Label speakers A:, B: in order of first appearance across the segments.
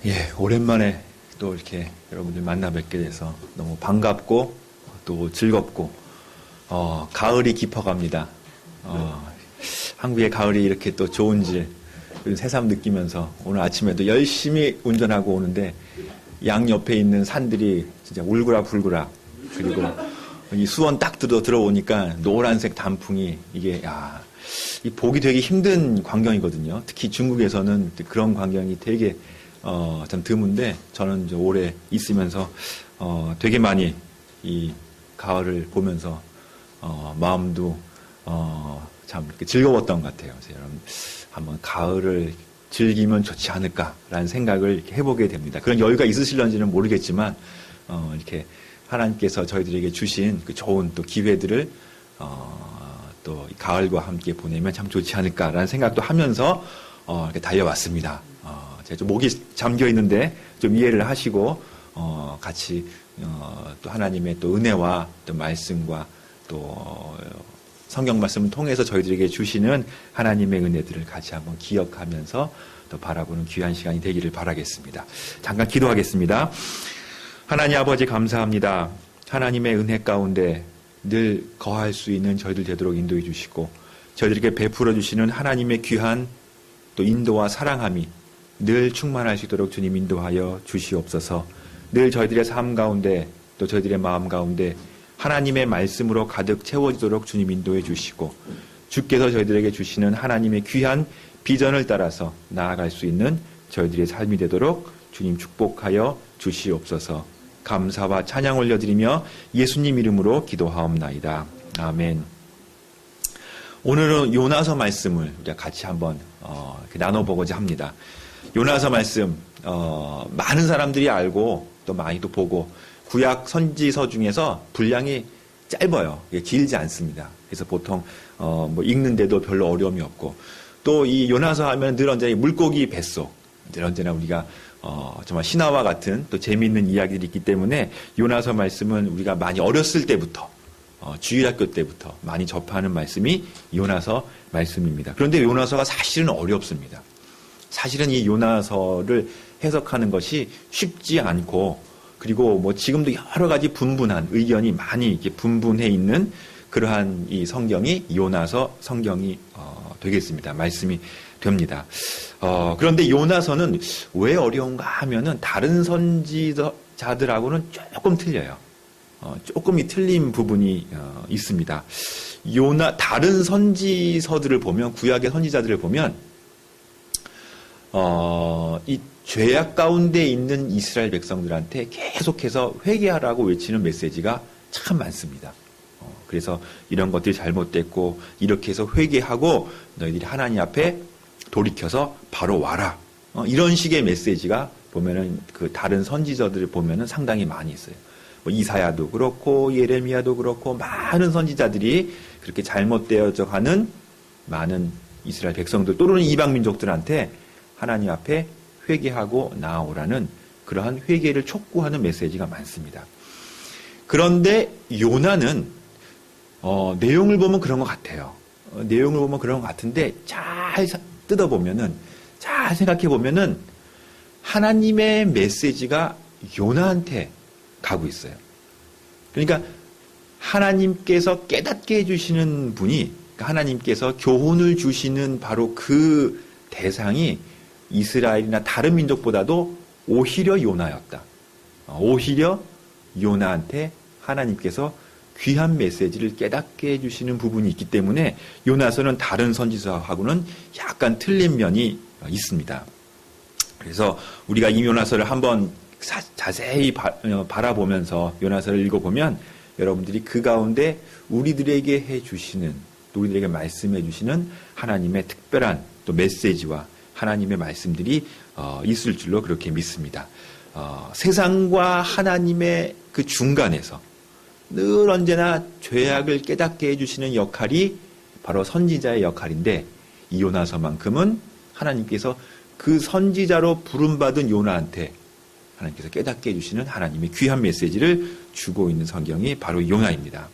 A: 예, 오랜만에 또 이렇게 여러분들 만나 뵙게 돼서 너무 반갑고 또 즐겁고, 가을이 깊어갑니다. 한국의 가을이 이렇게 또 좋은지 새삼 느끼면서 오늘 아침에도 열심히 운전하고 오는데 양 옆에 있는 산들이 진짜 울그락불그락, 그리고 이 수원 딱 들어오니까 노란색 단풍이 이게, 이 보기 되게 힘든 광경이거든요. 특히 중국에서는 그런 광경이 되게 참 드문데, 저는 이제 오래 있으면서 되게 많이 이 가을을 보면서 마음도 참 이렇게 즐거웠던 것 같아요. 그래서 여러분 한번 가을을 즐기면 좋지 않을까라는 생각을 이렇게 해보게 됩니다. 그런 여유가 있으실런지는 모르겠지만 이렇게 하나님께서 저희들에게 주신 그 좋은 또 기회들을 또 가을과 함께 보내면 참 좋지 않을까라는 생각도 하면서 이렇게 달려왔습니다. 제가 좀 목이 잠겨 있는데 좀 이해를 하시고 같이 또 하나님의 또 은혜와 또 말씀과 또 성경 말씀을 통해서 저희들에게 주시는 하나님의 은혜들을 같이 한번 기억하면서 또 바라보는 귀한 시간이 되기를 바라겠습니다. 잠깐 기도하겠습니다. 하나님 아버지 감사합니다. 하나님의 은혜 가운데 늘 거할 수 있는 저희들 되도록 인도해 주시고 저희들에게 베풀어 주시는 하나님의 귀한 또 인도와 사랑함이 늘 충만할 수 있도록 주님 인도하여 주시옵소서. 늘 저희들의 삶 가운데 또 저희들의 마음 가운데 하나님의 말씀으로 가득 채워지도록 주님 인도해 주시고 주께서 저희들에게 주시는 하나님의 귀한 비전을 따라서 나아갈 수 있는 저희들의 삶이 되도록 주님 축복하여 주시옵소서. 감사와 찬양 올려드리며 예수님 이름으로 기도하옵나이다. 아멘. 오늘은 요나서 말씀을 우리가 같이 한번 나눠보고자 합니다. 요나서 말씀 많은 사람들이 알고 또 많이도 보고 구약 선지서 중에서 분량이 짧아요. 길지 않습니다. 그래서 보통 뭐 읽는데도 별로 어려움이 없고 또 이 요나서 하면 늘 언제나 물고기 뱃속, 늘 언제나 우리가 정말 신화와 같은 또 재미있는 이야기들이 있기 때문에 요나서 말씀은 우리가 많이 어렸을 때부터 주일학교 때부터 많이 접하는 말씀이 요나서 말씀입니다. 그런데 요나서가 사실은 어렵습니다. 사실은 이 요나서를 해석하는 것이 쉽지 않고 그리고 뭐 지금도 여러 가지 분분한 의견이 많이 이렇게 분분해 있는 그러한 이 성경이 요나서 성경이 되겠습니다. 말씀이 됩니다. 그런데 요나서는 왜 어려운가 하면은 다른 선지자들하고는 조금 틀려요. 조금이 틀린 부분이 있습니다. 다른 선지서들을 보면 구약의 선지자들을 보면 이 죄악 가운데 있는 이스라엘 백성들한테 계속해서 회개하라고 외치는 메시지가 참 많습니다. 그래서 이런 것들이 잘못됐고 이렇게 해서 회개하고 너희들이 하나님 앞에 돌이켜서 바로 와라. 이런 식의 메시지가 보면은 그 다른 선지자들을 보면은 상당히 많이 있어요. 뭐 이사야도 그렇고 예레미야도 그렇고 많은 선지자들이 그렇게 잘못되어져 가는 많은 이스라엘 백성들 또는 이방 민족들한테 하나님 앞에 회개하고 나아오라는 그러한 회개를 촉구하는 메시지가 많습니다. 그런데 요나는 내용을 보면 그런 것 같아요. 내용을 보면 그런 것 같은데 잘 뜯어보면은 잘 생각해보면은 하나님의 메시지가 요나한테 가고 있어요. 그러니까 하나님께서 깨닫게 해주시는 분이 하나님께서 교훈을 주시는 바로 그 대상이 이스라엘이나 다른 민족보다도 오히려 요나였다. 오히려 요나한테 하나님께서 귀한 메시지를 깨닫게 해주시는 부분이 있기 때문에 요나서는 다른 선지서하고는 약간 틀린 면이 있습니다. 그래서 우리가 이 요나서를 한번 자세히 바라보면서 요나서를 읽어보면 여러분들이 그 가운데 우리들에게 해주시는, 우리들에게 말씀해 주시는 하나님의 특별한 또 메시지와 하나님의 말씀들이 있을 줄로 그렇게 믿습니다. 세상과 하나님의 그 중간에서 늘 언제나 죄악을 깨닫게 해주시는 역할이 바로 선지자의 역할인데 이 요나서만큼은 하나님께서 그 선지자로 부름받은 요나한테 하나님께서 깨닫게 해주시는 하나님의 귀한 메시지를 주고 있는 성경이 바로 요나입니다.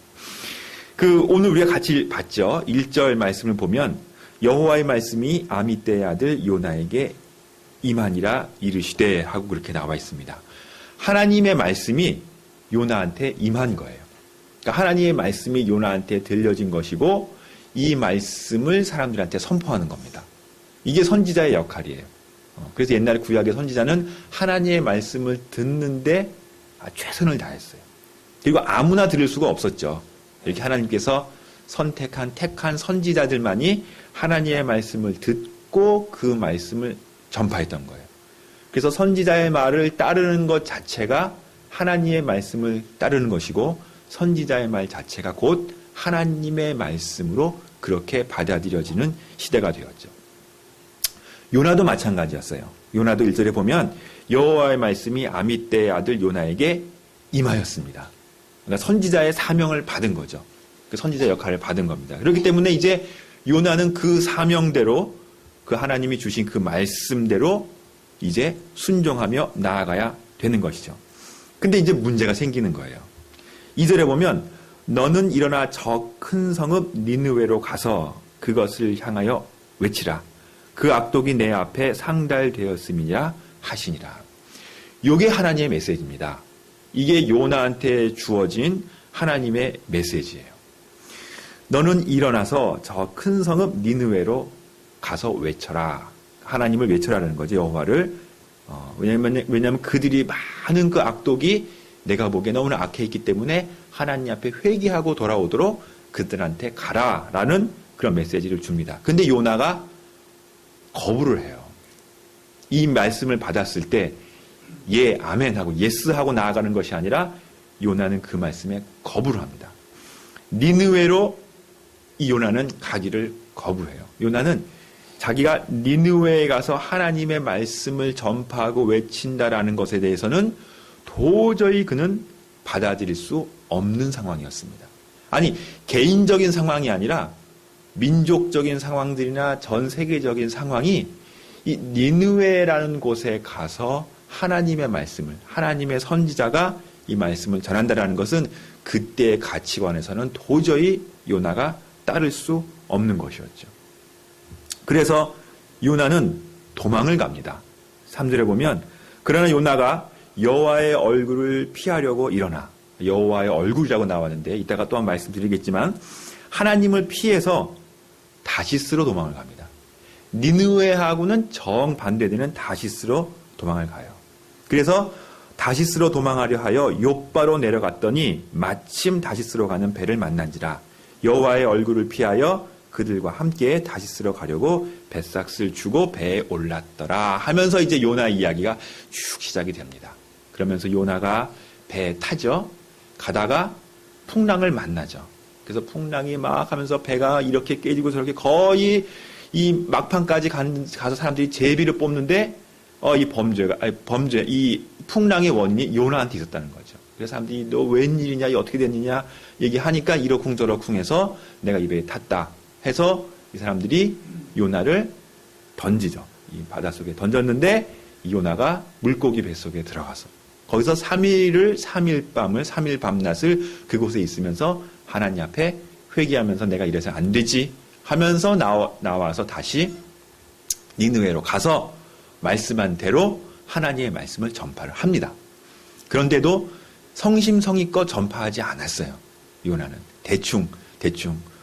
A: 오늘 우리가 같이 봤죠. 1절 말씀을 보면 여호와의 말씀이 아미떼의 아들 요나에게 임하니라 이르시되 하고 그렇게 나와 있습니다. 하나님의 말씀이 요나한테 임한 거예요. 그러니까 하나님의 말씀이 요나한테 들려진 것이고 이 말씀을 사람들한테 선포하는 겁니다. 이게 선지자의 역할이에요. 그래서 옛날 구약의 선지자는 하나님의 말씀을 듣는데 최선을 다했어요. 그리고 아무나 들을 수가 없었죠. 이렇게 하나님께서 택한 선지자들만이 하나님의 말씀을 듣고 그 말씀을 전파했던 거예요. 그래서 선지자의 말을 따르는 것 자체가 하나님의 말씀을 따르는 것이고 선지자의 말 자체가 곧 하나님의 말씀으로 그렇게 받아들여지는 시대가 되었죠. 요나도 마찬가지였어요. 요나도 1절에 보면 여호와의 말씀이 아미떼의 아들 요나에게 임하였습니다. 그러니까 선지자의 사명을 받은 거죠. 그 선지자 역할을 받은 겁니다. 그렇기 때문에 이제 요나는 그 사명대로 그 하나님이 주신 그 말씀대로 이제 순종하며 나아가야 되는 것이죠. 근데 이제 문제가 생기는 거예요. 2절에 보면 너는 일어나 저 큰 성읍 니느웨로 가서 그것을 향하여 외치라. 그 악독이 내 앞에 상달되었음이냐 하시니라. 이게 하나님의 메시지입니다. 이게 요나한테 주어진 하나님의 메시지예요. 너는 일어나서 저 큰 성읍 니느웨로 가서 외쳐라. 하나님을 외쳐라는 거죠. 여호와를. 왜냐하면 그들이 많은 그 악독이 내가 보기에 너무나 악해 있기 때문에 하나님 앞에 회개하고 돌아오도록 그들한테 가라라는 그런 메시지를 줍니다. 근데 요나가 거부를 해요. 이 말씀을 받았을 때 예, 아멘 하고 예스 하고 나아가는 것이 아니라 요나는 그 말씀에 거부를 합니다. 니느웨로 이 요나는 가기를 거부해요. 요나는 자기가 니느웨에 가서 하나님의 말씀을 전파하고 외친다라는 것에 대해서는 도저히 그는 받아들일 수 없는 상황이었습니다. 아니, 개인적인 상황이 아니라 민족적인 상황들이나 전 세계적인 상황이 이 니느웨라는 곳에 가서 하나님의 말씀을, 하나님의 선지자가 이 말씀을 전한다라는 것은 그때의 가치관에서는 도저히 요나가 따를 수 없는 것이었죠. 그래서 요나는 도망을 갑니다. 3절에 보면 그러나 요나가 여호와의 얼굴을 피하려고 일어나, 여호와의 얼굴이라고 나왔는데 이따가 또한 말씀드리겠지만 하나님을 피해서 다시스로 도망을 갑니다. 니느웨하고는 정반대되는 다시스로 도망을 가요. 그래서 다시스로 도망하려 하여 욥바로 내려갔더니 마침 다시스로 가는 배를 만난지라. 여호와의 얼굴을 피하여 그들과 함께 다시스로 가려고 뱃삭을 주고 배에 올랐더라 하면서 이제 요나 이야기가 쭉 시작이 됩니다. 그러면서 요나가 배에 타죠. 가다가 풍랑을 만나죠. 그래서 풍랑이 막 하면서 배가 이렇게 깨지고 저렇게 거의 이 막판까지 가서 사람들이 제비를 뽑는데 이 풍랑의 원인이 요나한테 있었다는 거죠. 그래서 사람들이 너 웬일이냐, 어떻게 됐느냐 얘기하니까 이러쿵저러쿵 해서 내가 이 배에 탔다 해서 이 사람들이 요나를 던지죠. 이 바닷속에 던졌는데 이 요나가 물고기 뱃속에 들어가서 거기서 3일 밤낮을 그곳에 있으면서 하나님 앞에 회개하면서 내가 이래서 안 되지 하면서 나와서 다시 니느웨로 가서 말씀한 대로 하나님의 말씀을 전파를 합니다. 그런데도 성심성의껏 전파하지 않았어요. 요나는 대충.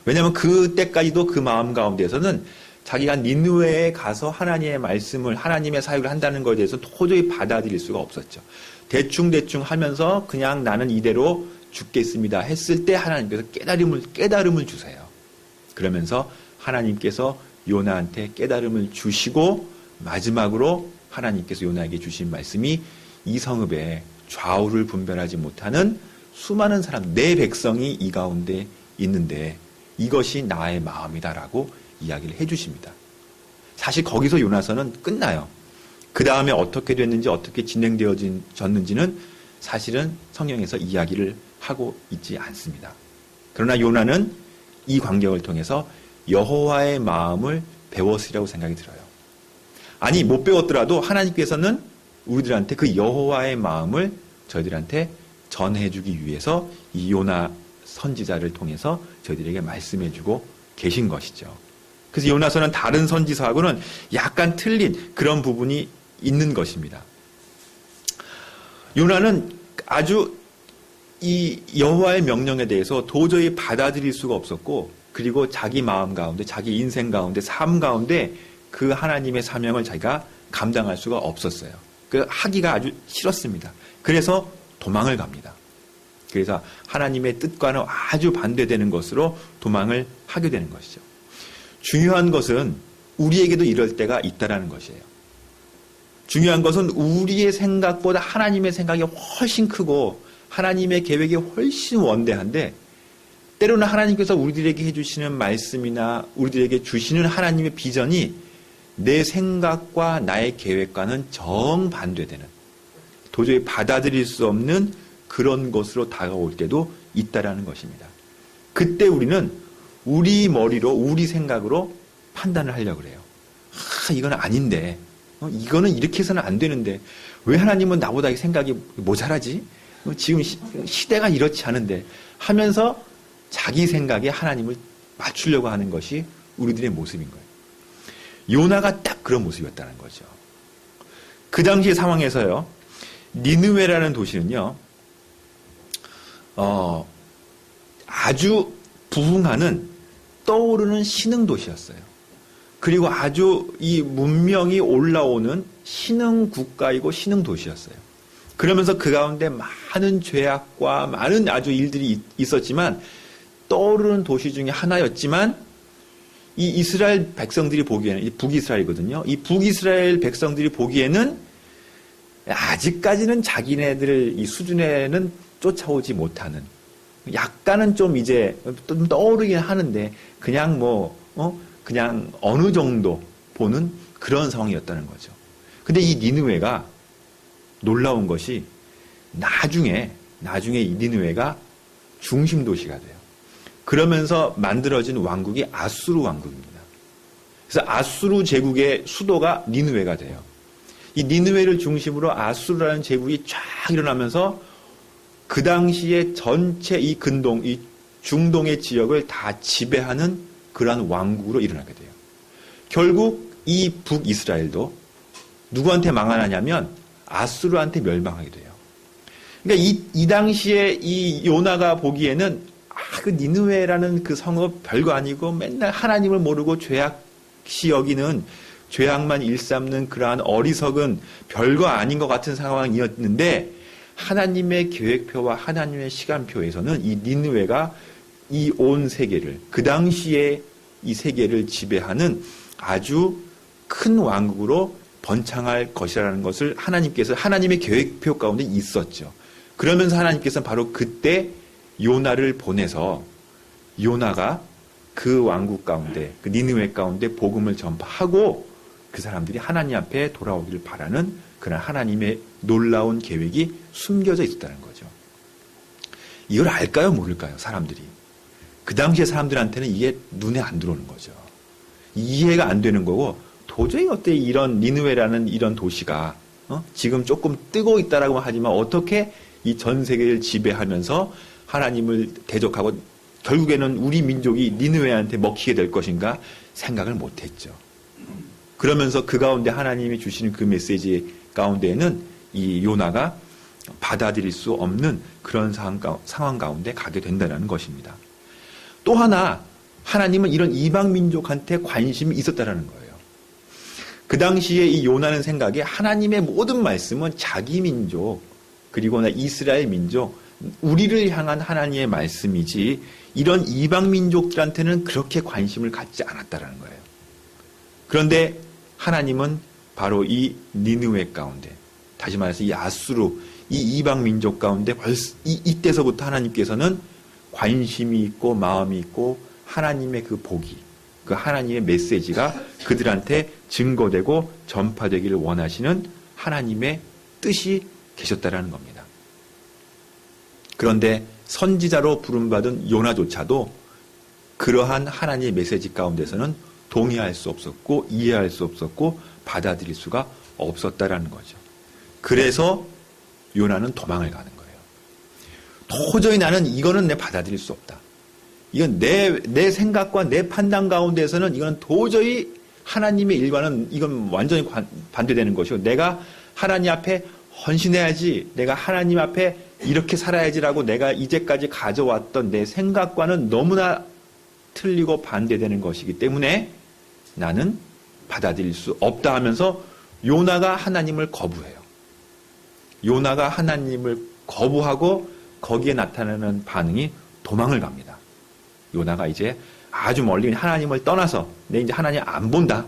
A: 왜냐하면 그때까지도 그 마음 가운데에서는 자기가 니느웨에 가서 하나님의 말씀을, 하나님의 사역을 한다는 것에 대해서 도저히 받아들일 수가 없었죠. 대충 하면서 그냥 나는 이대로 죽겠습니다 했을 때 하나님께서 깨달음을 주세요. 그러면서 하나님께서 요나한테 깨달음을 주시고 마지막으로 하나님께서 요나에게 주신 말씀이 이 성읍에 좌우를 분별하지 못하는 수많은 사람, 내 백성이 이 가운데 있는데 이것이 나의 마음이다라고 이야기를 해주십니다. 사실 거기서 요나서는 끝나요. 그 다음에 어떻게 됐는지 어떻게 진행되어졌는지는 사실은 성경에서 이야기를 하고 있지 않습니다. 그러나 요나는 이 광경을 통해서 여호와의 마음을 배웠으리라고 생각이 들어요. 아니 못 배웠더라도 하나님께서는 우리들한테 그 여호와의 마음을 저희들한테 전해주기 위해서 이 요나 선지자를 통해서 저희들에게 말씀해주고 계신 것이죠. 그래서 요나서는 다른 선지서하고는 약간 틀린 그런 부분이 있는 것입니다. 요나는 아주 이 여호와의 명령에 대해서 도저히 받아들일 수가 없었고, 그리고 자기 마음 가운데, 자기 인생 가운데, 삶 가운데 그 하나님의 사명을 자기가 감당할 수가 없었어요. 그 하기가 아주 싫었습니다. 그래서 도망을 갑니다. 그래서 하나님의 뜻과는 아주 반대되는 것으로 도망을 하게 되는 것이죠. 중요한 것은 우리에게도 이럴 때가 있다라는 것이에요. 중요한 것은 우리의 생각보다 하나님의 생각이 훨씬 크고 하나님의 계획이 훨씬 원대한데, 때로는 하나님께서 우리들에게 해주시는 말씀이나 우리들에게 주시는 하나님의 비전이 내 생각과 나의 계획과는 정반대되는, 도저히 받아들일 수 없는 그런 것으로 다가올 때도 있다라는 것입니다. 그때 우리는 우리 머리로, 우리 생각으로 판단을 하려고 그래요. 이건 아닌데, 이거는 이렇게 해서는 안 되는데, 왜 하나님은 나보다 이 생각이 모자라지? 지금 시대가 이렇지 않은데 하면서 자기 생각에 하나님을 맞추려고 하는 것이 우리들의 모습인 거예요. 요나가 딱 그런 모습이었다는 거죠. 그 당시 상황에서요, 니느웨라는 도시는요, 아주 부흥하는 떠오르는 신흥 도시였어요. 그리고 아주 이 문명이 올라오는 신흥 국가이고 신흥 도시였어요. 그러면서 그 가운데 많은 죄악과 많은 아주 일들이 있었지만, 떠오르는 도시 중에 하나였지만, 이 이스라엘 백성들이 보기에는, 이 북이스라엘이거든요. 이 북이스라엘 백성들이 보기에는 아직까지는 자기네들 이 수준에는 쫓아오지 못하는, 약간은 좀 이제 좀 떠오르긴 하는데 그냥 그냥 어느 정도 보는 그런 상황이었다는 거죠. 근데 이 니느웨가 놀라운 것이 나중에 이 니느웨가 중심 도시가 돼요. 그러면서 만들어진 왕국이 아수르 왕국입니다. 그래서 아수르 제국의 수도가 니느웨가 돼요. 이 니느웨를 중심으로 아수르라는 제국이 쫙 일어나면서 그 당시에 전체 이 근동, 이 중동의 지역을 다 지배하는 그러한 왕국으로 일어나게 돼요. 결국 이 북이스라엘도 누구한테 망하냐면 아수르한테 멸망하게 돼요. 그러니까 이 당시에 이 요나가 보기에는 그 니느웨라는 그 성읍 별거 아니고 맨날 하나님을 모르고 죄악시 여기는, 죄악만 일삼는 그러한 어리석은 별거 아닌 것 같은 상황이었는데, 하나님의 계획표와 하나님의 시간표에서는 이 니느웨가 이 온 세계를, 그 당시에 이 세계를 지배하는 아주 큰 왕국으로 번창할 것이라는 것을 하나님께서, 하나님의 계획표 가운데 있었죠. 그러면서 하나님께서는 바로 그때 요나를 보내서 요나가 그 왕국 가운데, 그 니느웨 가운데 복음을 전파하고 그 사람들이 하나님 앞에 돌아오기를 바라는 그런 하나님의 놀라운 계획이 숨겨져 있었다는 거죠. 이걸 알까요, 모를까요, 사람들이? 그 당시에 사람들한테는 이게 눈에 안 들어오는 거죠. 이해가 안 되는 거고, 도저히 어떻게 이런 니느웨라는 이런 도시가 지금 조금 뜨고 있다라고 하지만 어떻게 이 전 세계를 지배하면서 하나님을 대적하고 결국에는 우리 민족이 니느웨한테 먹히게 될 것인가 생각을 못했죠. 그러면서 그 가운데 하나님이 주시는 그 메시지 가운데에는 이 요나가 받아들일 수 없는 그런 상황 가운데 가게 된다는 것입니다. 또 하나, 하나님은 이런 이방 민족한테 관심이 있었다는 거예요. 그 당시에 이 요나는 생각에 하나님의 모든 말씀은 자기 민족, 그리고 이스라엘 민족, 우리를 향한 하나님의 말씀이지 이런 이방 민족들한테는 그렇게 관심을 갖지 않았다는 거예요. 그런데 하나님은 바로 이 니느웨 가운데, 다시 말해서 이 아수르, 이 이방 민족 가운데 벌써 이때서부터 하나님께서는 관심이 있고 마음이 있고 하나님의 그 복이, 그 하나님의 메시지가 그들한테 증거되고 전파되기를 원하시는 하나님의 뜻이 계셨다라는 겁니다. 그런데 선지자로 부름받은 요나조차도 그러한 하나님의 메시지 가운데서는 동의할 수 없었고 이해할 수 없었고 받아들일 수가 없었다라는 거죠. 그래서 요나는 도망을 가는 거예요. 도저히 나는 이거는 내 받아들일 수 없다. 이건 내 생각과 내 판단 가운데서는 이건 도저히 하나님의 일과는 이건 완전히 반대되는 것이고 내가 하나님 앞에 헌신해야지, 내가 하나님 앞에 이렇게 살아야지라고 내가 이제까지 가져왔던 내 생각과는 너무나 틀리고 반대되는 것이기 때문에 나는 받아들일 수 없다 하면서 요나가 하나님을 거부해요. 요나가 하나님을 거부하고 거기에 나타나는 반응이 도망을 갑니다. 요나가 이제 아주 멀리 하나님을 떠나서 내 이제 하나님 안 본다,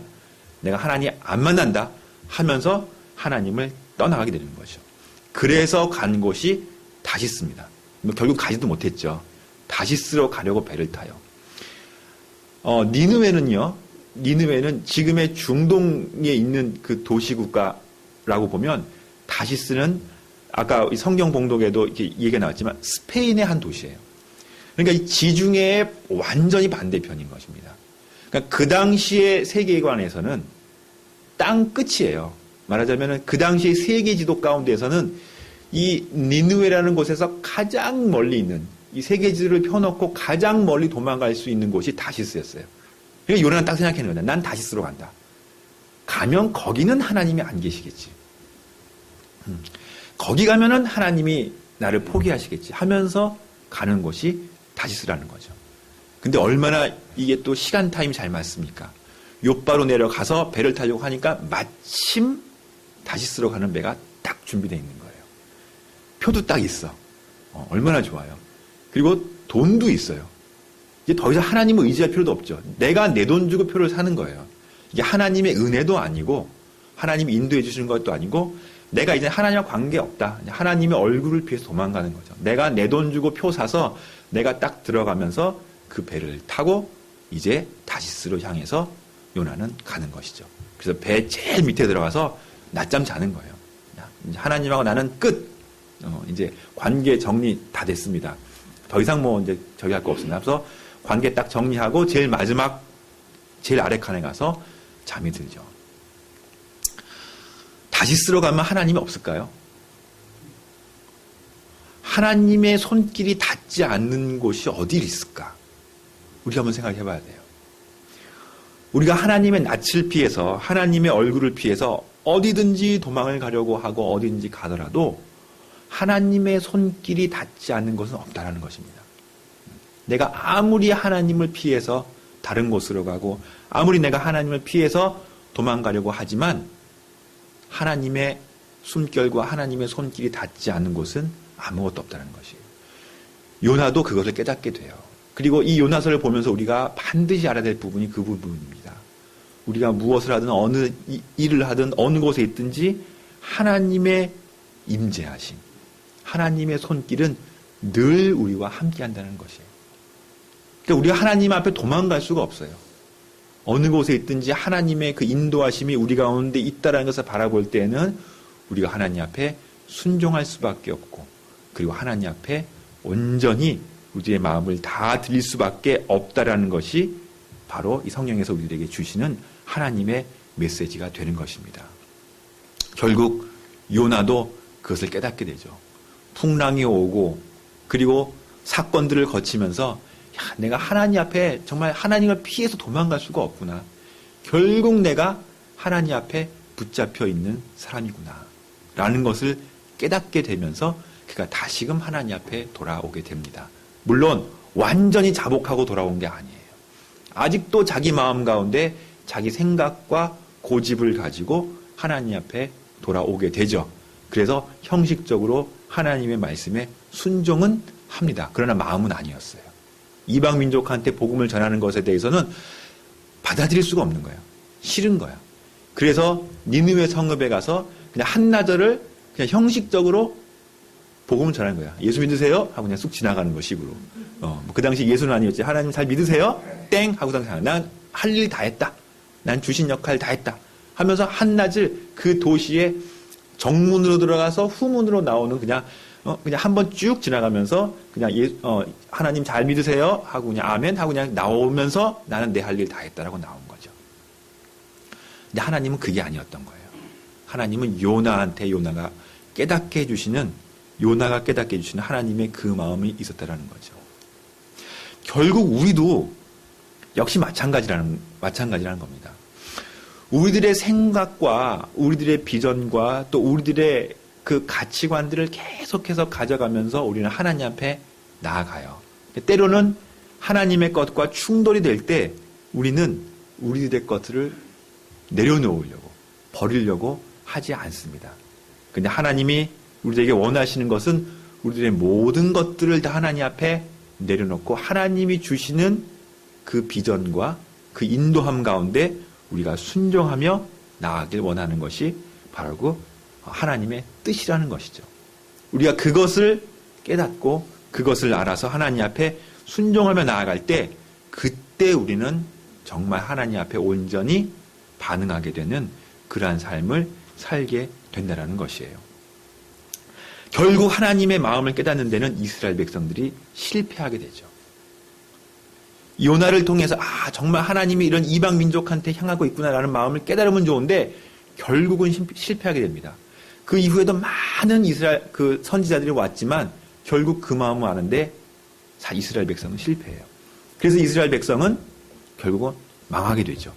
A: 내가 하나님 안 만난다 하면서 하나님을 떠나가게 되는 거죠. 그래서 간 곳이 다시스입니다. 결국 가지도 못했죠. 다시스로 가려고 배를 타요. 니느웨는 지금의 중동에 있는 그 도시국가라고 보면 다시스는 아까 성경 봉독에도 이렇게 얘기가 나왔지만 스페인의 한 도시예요. 그러니까 이 지중해의 완전히 반대편인 것입니다. 그러니까 그 당시의 세계관에서는 땅 끝이에요. 말하자면 그 당시의 세계 지도 가운데에서는 이 니느웨라는 곳에서 가장 멀리 있는, 이 세계 지도를 펴놓고 가장 멀리 도망갈 수 있는 곳이 다시스였어요. 그러니까 요나는 딱 생각하는 거다. 난 다시스로 간다. 가면 거기는 하나님이 안 계시겠지. 거기 가면은 하나님이 나를 포기하시겠지 하면서 가는 곳이 다시스라는 거죠. 근데 얼마나 이게 또 시간 타임이 잘 맞습니까? 욥바로 내려가서 배를 타려고 하니까 마침 다시스로 가는 배가 딱 준비되어 있는 거예요. 표도 딱 있어. 얼마나 좋아요. 그리고 돈도 있어요. 이제 더 이상 하나님을 의지할 필요도 없죠. 내가 내 돈 주고 표를 사는 거예요. 이게 하나님의 은혜도 아니고 하나님이 인도해 주시는 것도 아니고 내가 이제 하나님과 관계없다. 하나님의 얼굴을 피해서 도망가는 거죠. 내가 내 돈 주고 표 사서 내가 딱 들어가면서 그 배를 타고 이제 다시스로 향해서 요나는 가는 것이죠. 그래서 배 제일 밑에 들어가서 낮잠 자는 거예요. 하나님하고 나는 끝. 이제 관계 정리 다 됐습니다. 더 이상 뭐 이제 저기 할 거 없습니다. 그래서 관계 딱 정리하고 제일 마지막 제일 아래 칸에 가서 잠이 들죠. 다시스로 가면 하나님이 없을까요? 하나님의 손길이 닿지 않는 곳이 어디 있을까? 우리가 한번 생각해 봐야 돼요. 우리가 하나님의 낯을 피해서 하나님의 얼굴을 피해서 어디든지 도망을 가려고 하고 어디든지 가더라도 하나님의 손길이 닿지 않는 곳은 없다라는 것입니다. 내가 아무리 하나님을 피해서 다른 곳으로 가고 아무리 내가 하나님을 피해서 도망가려고 하지만 하나님의 숨결과 하나님의 손길이 닿지 않는 곳은 아무것도 없다는 것이에요. 요나도 그것을 깨닫게 돼요. 그리고 이 요나서를 보면서 우리가 반드시 알아야 될 부분이 그 부분입니다. 우리가 무엇을 하든 어느 일을 하든 어느 곳에 있든지 하나님의 임재하심, 하나님의 손길은 늘 우리와 함께 한다는 것이에요. 그러니까 우리가 하나님 앞에 도망갈 수가 없어요. 어느 곳에 있든지 하나님의 그 인도하심이 우리 가운데 있다는 것을 바라볼 때에는 우리가 하나님 앞에 순종할 수밖에 없고 그리고 하나님 앞에 온전히 우리의 마음을 다 드릴 수밖에 없다라는 것이 바로 이 성령에서 우리에게 주시는 하나님의 메시지가 되는 것입니다. 결국 요나도 그것을 깨닫게 되죠. 풍랑이 오고 그리고 사건들을 거치면서 내가 하나님 앞에 정말 하나님을 피해서 도망갈 수가 없구나. 결국 내가 하나님 앞에 붙잡혀 있는 사람이구나. 라는 것을 깨닫게 되면서 그가 다시금 하나님 앞에 돌아오게 됩니다. 물론 완전히 자복하고 돌아온 게 아니에요. 아직도 자기 마음 가운데 자기 생각과 고집을 가지고 하나님 앞에 돌아오게 되죠. 그래서 형식적으로 하나님의 말씀에 순종은 합니다. 그러나 마음은 아니었어요. 이방 민족한테 복음을 전하는 것에 대해서는 받아들일 수가 없는 거예요. 싫은 거예요. 그래서 니느웨 성읍에 가서 그냥 한나절을 그냥 형식적으로 복음을 전하는 거야. 예수 믿으세요? 하고 그냥 쑥 지나가는 거 식으로. 그 당시 예수는 아니었지. 하나님 잘 믿으세요? 땡! 하고 난 할 일 다 했다. 난 주신 역할 다 했다. 하면서 한낮을 그 도시의 정문으로 들어가서 후문으로 나오는 그냥 한번 쭉 지나가면서 그냥 하나님 잘 믿으세요? 하고 그냥 아멘 하고 그냥 나오면서 나는 내 할 일 다 했다라고 나온 거죠. 근데 하나님은 그게 아니었던 거예요. 하나님은 요나가 깨닫게 해주시는 하나님의 그 마음이 있었다라는 거죠. 결국 우리도 역시 마찬가지라는 겁니다. 우리들의 생각과 우리들의 비전과 또 우리들의 그 가치관들을 계속해서 가져가면서 우리는 하나님 앞에 나아가요. 때로는 하나님의 것과 충돌이 될 때 우리는 우리들의 것들을 내려놓으려고, 버리려고 하지 않습니다. 근데 하나님이 우리에게 원하시는 것은 우리들의 모든 것들을 다 하나님 앞에 내려놓고 하나님이 주시는 그 비전과 그 인도함 가운데 우리가 순종하며 나아가길 원하는 것이 바로 그 하나님의 뜻이라는 것이죠. 우리가 그것을 깨닫고 그것을 알아서 하나님 앞에 순종하며 나아갈 때 그때 우리는 정말 하나님 앞에 온전히 반응하게 되는 그러한 삶을 살게 된다는 것이에요. 결국 하나님의 마음을 깨닫는 데는 이스라엘 백성들이 실패하게 되죠. 요나를 통해서 정말 하나님이 이런 이방 민족한테 향하고 있구나라는 마음을 깨달으면 좋은데 결국은 실패하게 됩니다. 그 이후에도 많은 이스라엘 그 선지자들이 왔지만 결국 그 마음을 아는데 이스라엘 백성은 실패해요. 그래서 이스라엘 백성은 결국은 망하게 되죠.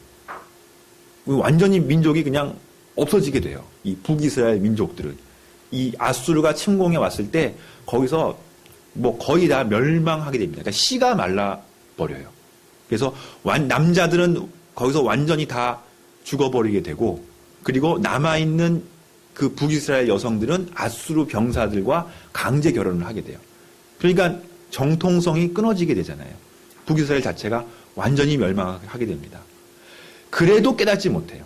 A: 완전히 민족이 그냥 없어지게 돼요. 이 북이스라엘 민족들은. 이 아수르가 침공해 왔을 때 거기서 뭐 거의 다 멸망하게 됩니다. 그러니까 씨가 말라버려요. 그래서 남자들은 거기서 완전히 다 죽어버리게 되고 그리고 남아있는 그 북이스라엘 여성들은 아수르 병사들과 강제 결혼을 하게 돼요. 그러니까 정통성이 끊어지게 되잖아요. 북이스라엘 자체가 완전히 멸망하게 됩니다. 그래도 깨닫지 못해요.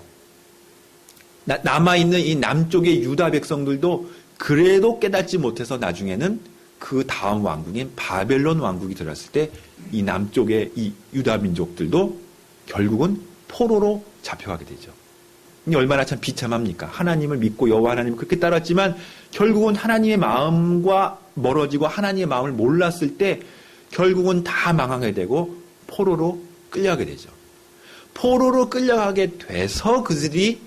A: 남아있는 이 남쪽의 유다 백성들도 그래도 깨닫지 못해서 나중에는 그 다음 왕국인 바벨론 왕국이 들어왔을 때 이 남쪽의 이 유다 민족들도 결국은 포로로 잡혀가게 되죠. 이게 얼마나 참 비참합니까? 하나님을 믿고 여호와 하나님을 그렇게 따랐지만 결국은 하나님의 마음과 멀어지고 하나님의 마음을 몰랐을 때 결국은 다 망하게 되고 포로로 끌려가게 되죠. 포로로 끌려가게 돼서 그들이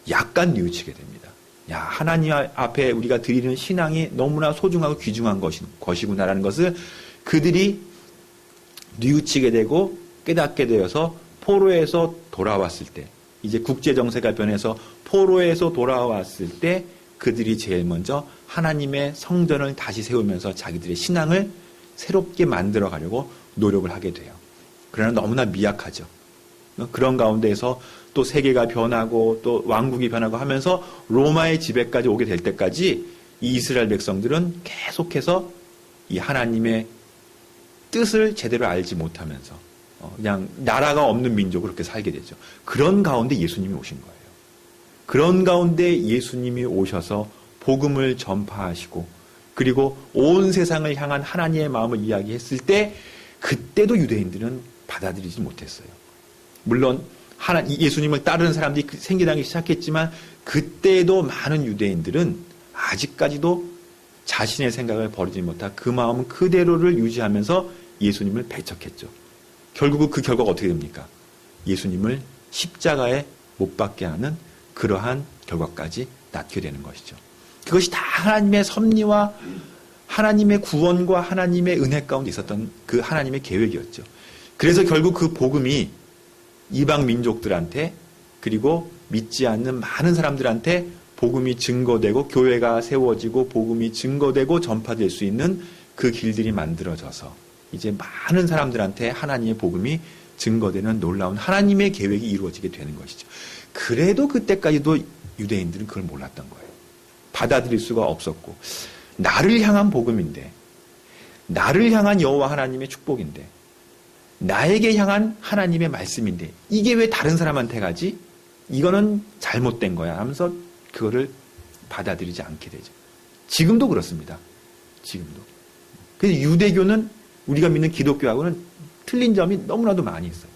A: 약간 뉘우치게 됩니다. 야, 하나님 앞에 우리가 드리는 신앙이 너무나 소중하고 귀중한 것이구나라는 것을 그들이 뉘우치게 되고 깨닫게 되어서 포로에서 돌아왔을 때 이제 국제정세가 변해서 포로에서 돌아왔을 때 그들이 제일 먼저 하나님의 성전을 다시 세우면서 자기들의 신앙을 새롭게 만들어 가려고 노력을 하게 돼요. 그러나 너무나 미약하죠. 그런 가운데에서 또 세계가 변하고 또 왕국이 변하고 하면서 로마의 지배까지 오게 될 때까지 이 이스라엘 백성들은 계속해서 이 하나님의 뜻을 제대로 알지 못하면서 그냥 나라가 없는 민족으로 그렇게 살게 되죠. 그런 가운데 예수님이 오신 거예요. 그런 가운데 예수님이 오셔서 복음을 전파하시고 그리고 온 세상을 향한 하나님의 마음을 이야기했을 때 그때도 유대인들은 받아들이지 못했어요. 물론 예수님을 따르는 사람들이 생겨나기 시작했지만 그때도 많은 유대인들은 아직까지도 자신의 생각을 버리지 못한 그 마음 그대로를 유지하면서 예수님을 배척했죠. 결국 그 결과가 어떻게 됩니까? 예수님을 십자가에 못 박게 하는 그러한 결과까지 낳게 되는 것이죠. 그것이 다 하나님의 섭리와 하나님의 구원과 하나님의 은혜 가운데 있었던 그 하나님의 계획이었죠. 그래서 결국 그 복음이 이방 민족들한테 그리고 믿지 않는 많은 사람들한테 복음이 증거되고 교회가 세워지고 복음이 증거되고 전파될 수 있는 그 길들이 만들어져서 이제 많은 사람들한테 하나님의 복음이 증거되는 놀라운 하나님의 계획이 이루어지게 되는 것이죠. 그래도 그때까지도 유대인들은 그걸 몰랐던 거예요. 받아들일 수가 없었고 나를 향한 복음인데 나를 향한 여호와 하나님의 축복인데 나에게 향한 하나님의 말씀인데 이게 왜 다른 사람한테 가지? 이거는 잘못된 거야 하면서 그거를 받아들이지 않게 되죠. 지금도 그렇습니다. 지금도. 그래서 유대교는 우리가 믿는 기독교하고는 틀린 점이 너무나도 많이 있어요.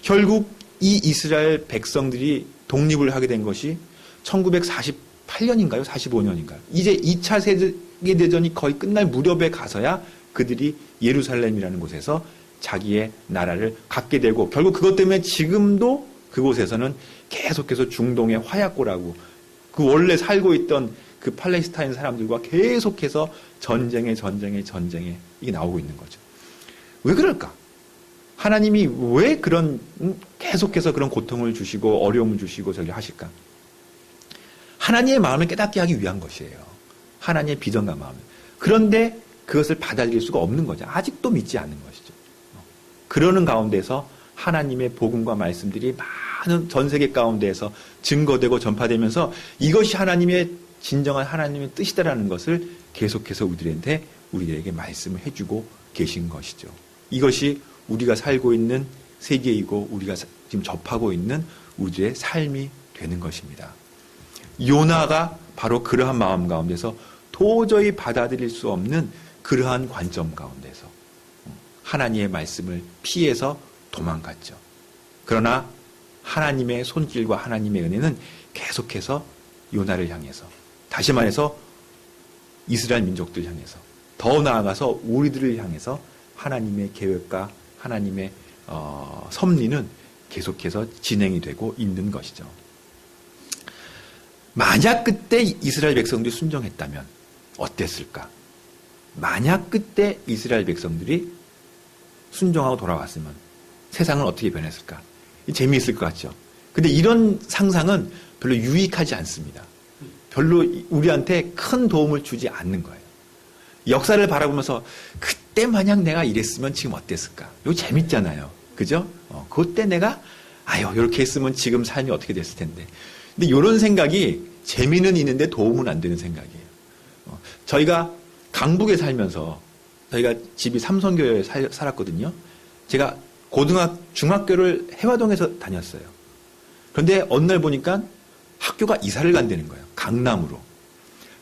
A: 결국 이 이스라엘 백성들이 독립을 하게 된 것이 1948년인가요? 45년인가요? 이제 2차 세계대전이 거의 끝날 무렵에 가서야 그들이 예루살렘이라는 곳에서 자기의 나라를 갖게 되고 결국 그것 때문에 지금도 그곳에서는 계속해서 중동의 화약고라고 그 원래 살고 있던 그 팔레스타인 사람들과 계속해서 전쟁에 이게 나오고 있는 거죠. 왜 그럴까? 하나님이 왜 그런 계속해서 그런 고통을 주시고 어려움을 주시고 저기 하실까? 하나님의 마음을 깨닫게 하기 위한 것이에요. 하나님의 비전과 마음. 그런데 그것을 받아들일 수가 없는 거죠. 아직도 믿지 않는 것이죠. 그러는 가운데서 하나님의 복음과 말씀들이 많은 전 세계 가운데에서 증거되고 전파되면서 이것이 하나님의 진정한 하나님의 뜻이다라는 것을 계속해서 우리들에게 말씀을 해주고 계신 것이죠. 이것이 우리가 살고 있는 세계이고 우리가 지금 접하고 있는 우리의 삶이 되는 것입니다. 요나가 바로 그러한 마음 가운데서 도저히 받아들일 수 없는 그러한 관점 가운데서 하나님의 말씀을 피해서 도망갔죠. 그러나 하나님의 손길과 하나님의 은혜는 계속해서 요나를 향해서, 다시 말해서 이스라엘 민족들 향해서, 더 나아가서 우리들을 향해서 하나님의 계획과 하나님의 섭리는 계속해서 진행이 되고 있는 것이죠. 만약 그때 이스라엘 백성들이 순종했다면 어땠을까? 만약 그때 이스라엘 백성들이 순종하고 돌아왔으면 세상은 어떻게 변했을까? 재미있을 것 같죠? 근데 이런 상상은 별로 유익하지 않습니다. 별로 우리한테 큰 도움을 주지 않는 거예요. 역사를 바라보면서 그때 만약 내가 이랬으면 지금 어땠을까? 이거 재밌잖아요. 그죠? 그때 내가 이렇게 했으면 지금 삶이 어떻게 됐을 텐데. 근데 이런 생각이 재미는 있는데 도움은 안 되는 생각이에요. 저희가 강북에 살면서 저희가 집이 삼성교회에 살았거든요. 제가 중학교를 해화동에서 다녔어요. 그런데 어느 날 보니까 학교가 이사를 간다는 거예요. 강남으로.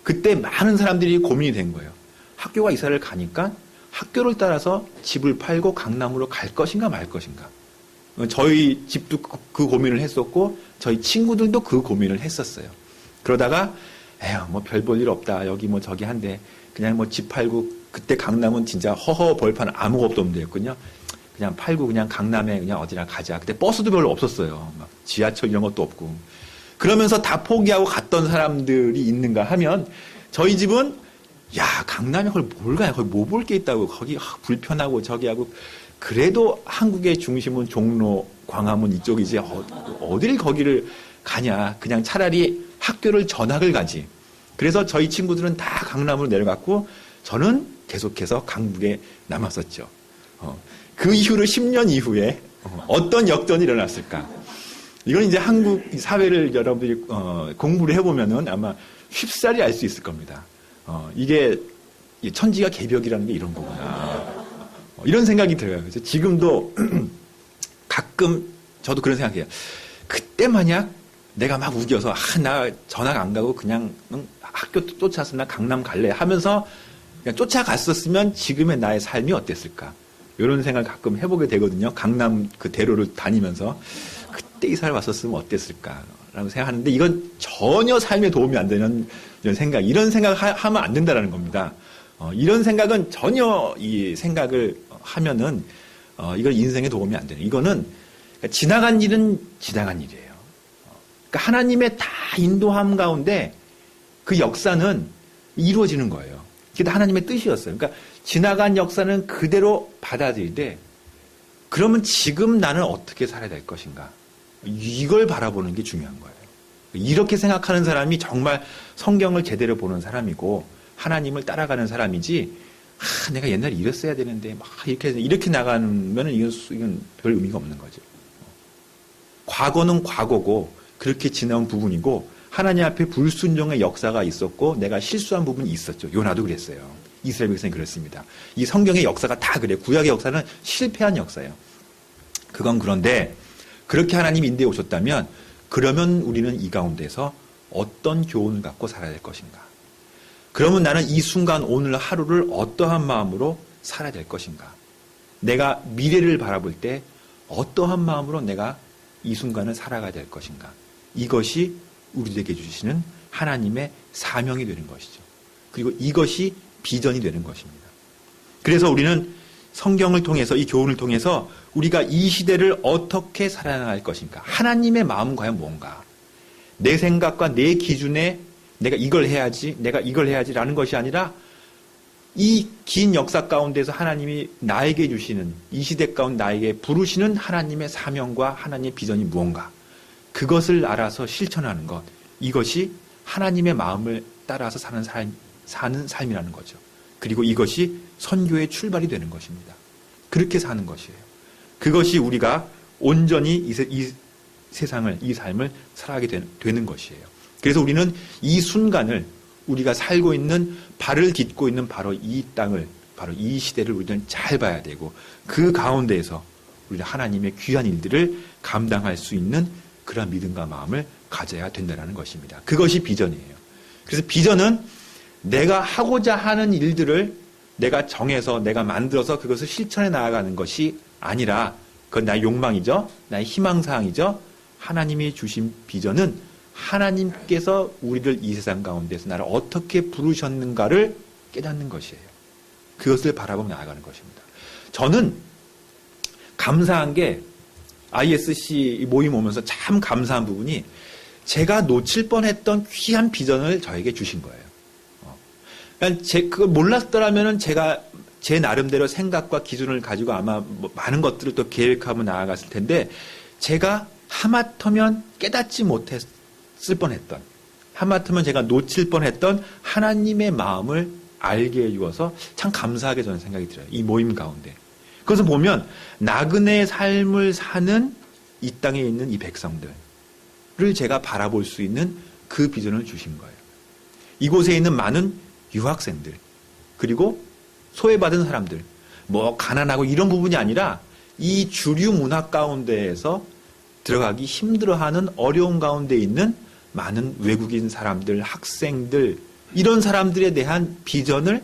A: 그때 많은 사람들이 고민이 된 거예요. 학교가 이사를 가니까 학교를 따라서 집을 팔고 강남으로 갈 것인가 말 것인가. 저희 집도 그 고민을 했었고 저희 친구들도 그 고민을 했었어요. 그러다가 별 볼 일 없다. 여기 저기 한데 그냥 집 팔고, 그때 강남은 진짜 허허 벌판 아무것도 없는 데였거든요. 그냥 팔고 그냥 강남에 그냥 어디나 가자. 그때 버스도 별로 없었어요. 막 지하철 이런 것도 없고. 그러면서 다 포기하고 갔던 사람들이 있는가 하면 저희 집은 강남에 거기 뭘 가요? 거기 뭐 볼 게 있다고. 거기 불편하고 저기 하고. 그래도 한국의 중심은 종로, 광화문 이쪽이지 어딜 거기를 가냐. 그냥 차라리 학교를 전학을 가지. 그래서 저희 친구들은 다 강남으로 내려갔고 저는 계속해서 강북에 남았었죠. 그 이후로 10년 이후에 어떤 역전이 일어났을까? 이건 이제 한국 사회를 여러분들이 공부를 해보면은 아마 쉽사리 알 수 있을 겁니다. 이게 천지가 개벽이라는 게 이런 거구나. 이런 생각이 들어요. 그래서 지금도 가끔 저도 그런 생각해요. 그때 만약 내가 막 우겨서 나 전학 안 가고 그냥 학교 쫓아서 나 강남 갈래 하면서 그냥 쫓아갔었으면 지금의 나의 삶이 어땠을까? 이런 생각을 가끔 해보게 되거든요. 강남 그 대로를 다니면서 그때 이사를 왔었으면 어땠을까라고 생각하는데 이건 전혀 삶에 도움이 안 되는 이런 생각을 하면 안 된다는 겁니다. 이런 생각은 전혀 이 생각을 하면은 이건 인생에 도움이 안 되는. 이거는 지나간 일은 지나간 일이에요. 그러니까 하나님의 다 인도함 가운데 그 역사는 이루어지는 거예요. 그게 다 하나님의 뜻이었어요. 그러니까 지나간 역사는 그대로 받아들이되 그러면 지금 나는 어떻게 살아야 될 것인가? 이걸 바라보는 게 중요한 거예요. 이렇게 생각하는 사람이 정말 성경을 제대로 보는 사람이고 하나님을 따라가는 사람이지 내가 옛날에 이랬어야 되는데 막 이렇게 나가면 이건 별 의미가 없는 거죠. 과거는 과거고 그렇게 지나온 부분이고 하나님 앞에 불순종의 역사가 있었고 내가 실수한 부분이 있었죠. 요나도 그랬어요. 이스라엘 백성이 그랬습니다. 이 성경의 역사가 다 그래요. 구약의 역사는 실패한 역사예요. 그건 그런데 그렇게 하나님이 인도해 오셨다면 그러면 우리는 이 가운데서 어떤 교훈을 갖고 살아야 될 것인가? 그러면 나는 이 순간 오늘 하루를 어떠한 마음으로 살아야 될 것인가? 내가 미래를 바라볼 때 어떠한 마음으로 내가 이 순간을 살아가야 될 것인가? 이것이 우리에게 주시는 하나님의 사명이 되는 것이죠. 그리고 이것이 비전이 되는 것입니다. 그래서 우리는 성경을 통해서 이 교훈을 통해서 우리가 이 시대를 어떻게 살아나갈 것인가? 하나님의 마음은 과연 뭔가? 내 생각과 내 기준에 내가 이걸 해야지라는 것이 아니라 이 긴 역사 가운데서 하나님이 나에게 주시는, 이 시대 가운데 나에게 부르시는 하나님의 사명과 하나님의 비전이 무언가, 그것을 알아서 실천하는 것, 이것이 하나님의 마음을 따라서 사는 삶이라는 거죠. 그리고 이것이 선교의 출발이 되는 것입니다. 그렇게 사는 것이에요. 그것이 우리가 온전히 이 세상을, 이 삶을 살아가게 되는 것이에요. 그래서 우리는 이 순간을, 우리가 살고 있는, 발을 딛고 있는 바로 이 땅을, 바로 이 시대를 우리는 잘 봐야 되고, 그 가운데에서 우리는 하나님의 귀한 일들을 감당할 수 있는 그런 믿음과 마음을 가져야 된다는 것입니다. 그것이 비전이에요. 그래서 비전은 내가 하고자 하는 일들을 내가 정해서, 내가 만들어서 그것을 실천해 나아가는 것이 아니라, 그건 나의 욕망이죠. 나의 희망사항이죠. 하나님이 주신 비전은 하나님께서 우리를 이 세상 가운데서 나를 어떻게 부르셨는가를 깨닫는 것이에요. 그것을 바라보며 나아가는 것입니다. 저는 감사한 게 ISC 모임 오면서 참 감사한 부분이, 제가 놓칠 뻔했던 귀한 비전을 저에게 주신 거예요. 그러니까 그걸 몰랐더라면은 제가 제 나름대로 생각과 기준을 가지고 아마 많은 것들을 또 계획하고 나아갔을 텐데, 제가 하마터면 깨닫지 못했을 뻔했던, 하마터면 제가 놓칠 뻔했던 하나님의 마음을 알게 해주어서 참 감사하게 저는 생각이 들어요. 이 모임 가운데. 그것을 보면 나그네 삶을 사는 이 땅에 있는 이 백성들을 제가 바라볼 수 있는 그 비전을 주신 거예요. 이곳에 있는 많은 유학생들, 그리고 소외받은 사람들, 뭐 가난하고 이런 부분이 아니라 이 주류 문화 가운데에서 들어가기 힘들어하는 어려운 가운데 있는 많은 외국인 사람들, 학생들, 이런 사람들에 대한 비전을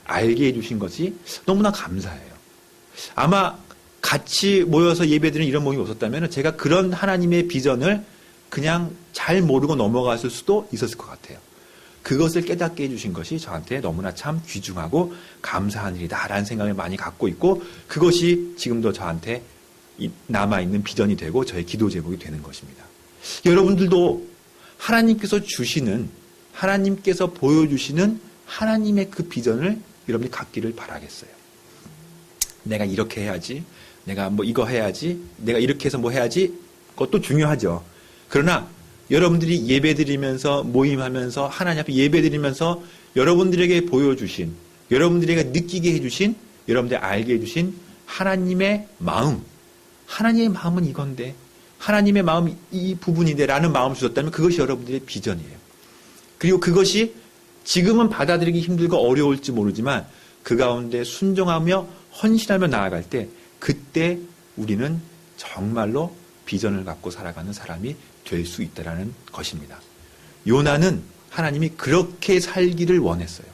A: 알게 해주신 것이 너무나 감사해요. 아마 같이 모여서 예배드리는 이런 모임이 없었다면 제가 그런 하나님의 비전을 그냥 잘 모르고 넘어갔을 수도 있었을 것 같아요. 그것을 깨닫게 해주신 것이 저한테 너무나 참 귀중하고 감사한 일이다라는 생각을 많이 갖고 있고, 그것이 지금도 저한테 남아있는 비전이 되고 저의 기도 제목이 되는 것입니다. 여러분들도 하나님께서 주시는, 하나님께서 보여주시는 하나님의 그 비전을 여러분이 갖기를 바라겠어요. 내가 이렇게 해야지, 내가 뭐 이거 해야지, 내가 이렇게 해서 뭐 해야지, 그것도 중요하죠. 그러나 여러분들이 예배드리면서, 모임하면서, 하나님 앞에 예배드리면서 여러분들에게 보여주신, 여러분들에게 느끼게 해주신, 여러분들에게 알게 해주신 하나님의 마음, 하나님의 마음은 이건데, 하나님의 마음 이 부분인데 라는 마음을 주셨다면 그것이 여러분들의 비전이에요. 그리고 그것이 지금은 받아들이기 힘들고 어려울지 모르지만 그 가운데 순종하며 헌신하며 나아갈 때, 그때 우리는 정말로 비전을 갖고 살아가는 사람이 될 수 있다는 것입니다. 요나는 하나님이 그렇게 살기를 원했어요.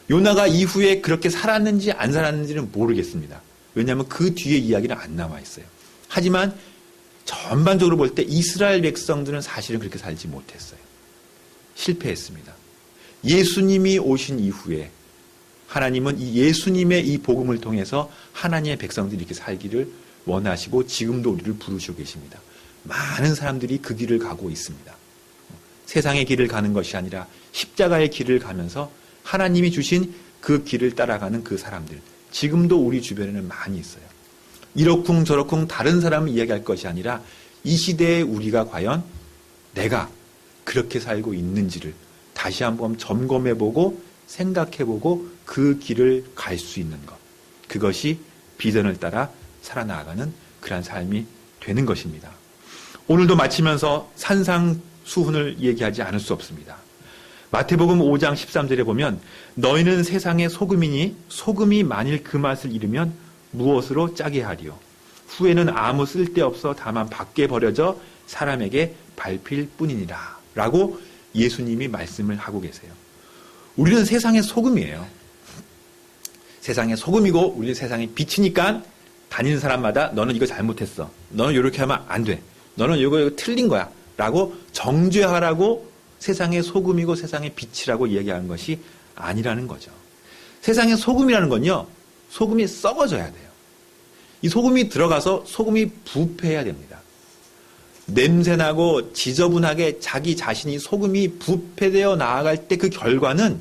A: 요나가 이후에 그렇게 살았는지 안 살았는지는 모르겠습니다. 왜냐하면 그 뒤에 이야기는 안 나와 있어요. 하지만 전반적으로 볼 때 이스라엘 백성들은 사실은 그렇게 살지 못했어요. 실패했습니다. 예수님이 오신 이후에 하나님은 이 예수님의 이 복음을 통해서 하나님의 백성들이 이렇게 살기를 원하시고 지금도 우리를 부르시고 계십니다. 많은 사람들이 그 길을 가고 있습니다. 세상의 길을 가는 것이 아니라 십자가의 길을 가면서 하나님이 주신 그 길을 따라가는 그 사람들, 지금도 우리 주변에는 많이 있어요. 이러쿵 저러쿵 다른 사람을 이야기할 것이 아니라 이 시대에 우리가 과연 내가 그렇게 살고 있는지를 다시 한번 점검해보고 생각해보고 그 길을 갈 수 있는 것, 그것이 비전을 따라 살아나가는 그러한 삶이 되는 것입니다. 오늘도 마치면서 산상수훈을 얘기하지 않을 수 없습니다. 마태복음 5장 13절에 보면 너희는 세상의 소금이니 소금이 만일 그 맛을 잃으면 무엇으로 짜게 하리요. 후에는 아무 쓸데없어 다만 밖에 버려져 사람에게 밟힐 뿐이니라 라고 예수님이 말씀을 하고 계세요. 우리는 세상의 소금이에요. 세상의 소금이고 우리는 세상의 빛이니까 다니는 사람마다 너는 이거 잘못했어, 너는 이렇게 하면 안 돼, 너는 이거 틀린 거야 라고 정죄하라고 세상의 소금이고 세상의 빛이라고 얘기하는 것이 아니라는 거죠. 세상의 소금이라는 건요, 소금이 썩어져야 돼요. 이 소금이 들어가서 소금이 부패해야 됩니다. 냄새나고 지저분하게 자기 자신이 소금이 부패되어 나아갈 때 그 결과는